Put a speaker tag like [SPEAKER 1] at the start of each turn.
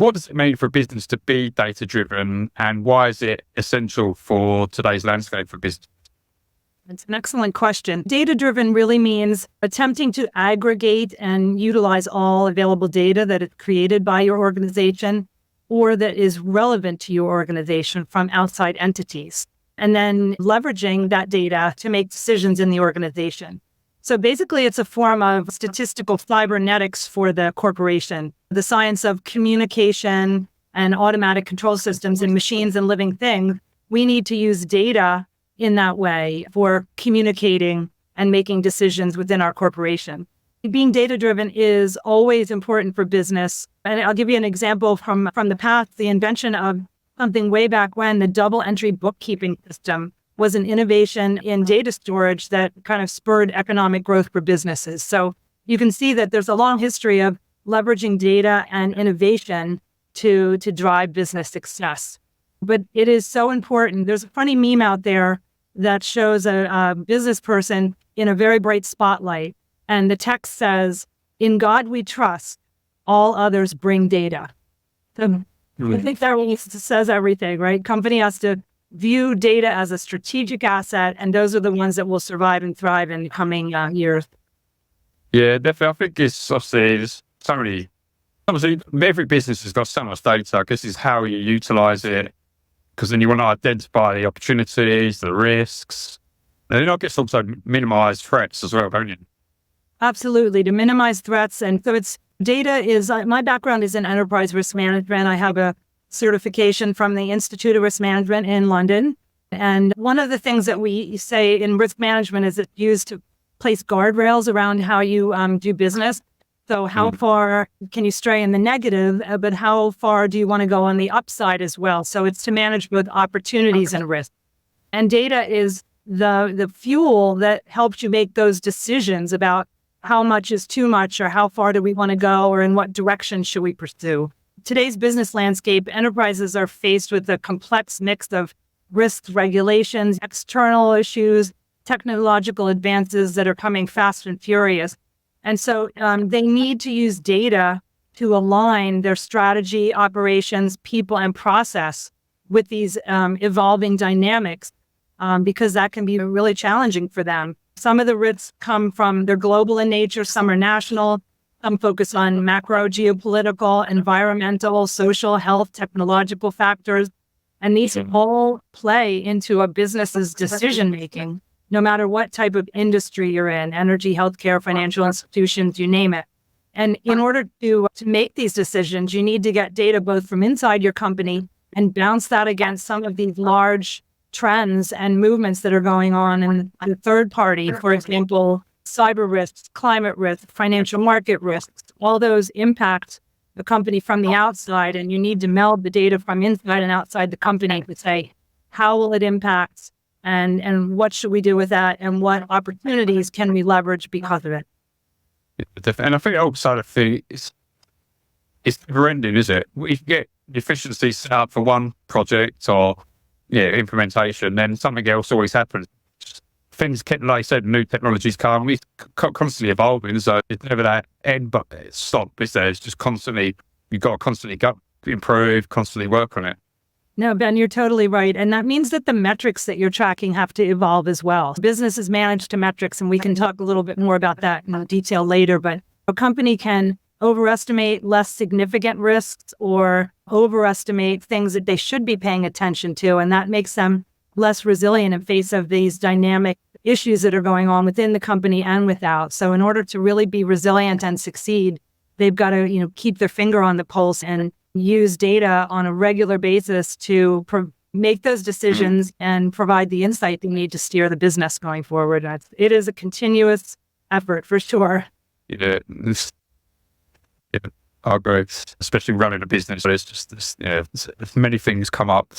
[SPEAKER 1] What does it mean for a business to be data-driven, and why is it essential for today's landscape for business?
[SPEAKER 2] It's an excellent question. Data-driven really means attempting to aggregate and utilize all available data that is created by your organization or that is relevant to your organization from outside entities, and then leveraging that data to make decisions in the organization. So basically, it's a form of statistical cybernetics for the corporation, the science of communication and automatic control systems in machines and living things. We need to use data in that way for communicating and making decisions within our corporation. Being data-driven is always important for business. And I'll give you an example from the past. The invention of something way back when, the double entry bookkeeping system, was an innovation in data storage that kind of spurred economic growth for businesses. So you can see that there's a long history of leveraging data and innovation to drive business success. But it is so important. There's a funny meme out there that shows a business person in a very bright spotlight. And the text says, "In God we trust, all others bring data." So I think that really says everything, right? Company has to view data as a strategic asset, and those are the ones that will survive and thrive in the coming years.
[SPEAKER 1] Yeah, definitely. I think it's obviously there's so many. Obviously, every business has got so much data. I guess it's how you utilize it, because then you want to identify the opportunities, the risks, and then I guess also minimize threats as well, don't you?
[SPEAKER 2] Absolutely, to minimize threats. And so it's data is, my background is in enterprise risk management. I have a certification from the Institute of Risk Management in London. And one of the things that we say in risk management is it's used to place guardrails around how you do business. So how far can you stray in the negative, but how far do you want to go on the upside as well? So it's to manage both opportunities and risk. And data is the fuel that helps you make those decisions about how much is too much or how far do we want to go or in what direction should we pursue. Today's business landscape, enterprises are faced with a complex mix of risks, regulations, external issues, technological advances that are coming fast and furious. And so they need to use data to align their strategy, operations, people, and process with these evolving dynamics because that can be really challenging for them. Some of the risks come from, they're global in nature, some are national, some focus on macro, geopolitical, environmental, social, health, technological factors. And these all play into a business's decision-making, no matter what type of industry you're in, energy, healthcare, financial institutions, you name it. And in order to make these decisions, you need to get data both from inside your company and bounce that against some of these large trends and movements that are going on in the third party. For example, cyber risks, climate risks, financial market risks, all those impact the company from the outside. And you need to meld the data from inside and outside the company to say, how will it impact and what should we do with that? And what opportunities can we leverage because of it?
[SPEAKER 1] And I think also it's never ending, is it? If you get efficiency set up for one project or implementation, then something else always happens. Things, like I said, new technologies come, we're constantly evolving, so it's never that end but stop, is there? It's just constantly, you've got to constantly improve, constantly work on it.
[SPEAKER 2] No, Ben, you're totally right. And that means that the metrics that you're tracking have to evolve as well. Business is managed to metrics, and we can talk a little bit more about that in detail later, but a company can overestimate less significant risks or overestimate things that they should be paying attention to, and that makes them less resilient in face of these dynamic issues that are going on within the company and without. So in order to really be resilient and succeed, they've got to, keep their finger on the pulse and use data on a regular basis to make those decisions and provide the insight they need to steer the business going forward. It is a continuous effort for sure.
[SPEAKER 1] I agree, especially running a business. There's just many things come up